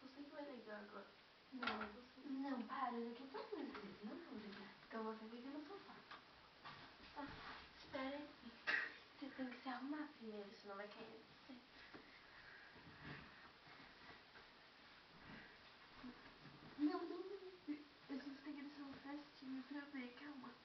Você que vai ligar agora. Não, você. Não, para, daqui a pouco eu ligo. Não vou ligar. Então você fica no sofá. Tá, espera aí. Você tem que se arrumar primeiro, senão vai cair você. Não. A gente tem que deixar um festinho pra ver, calma.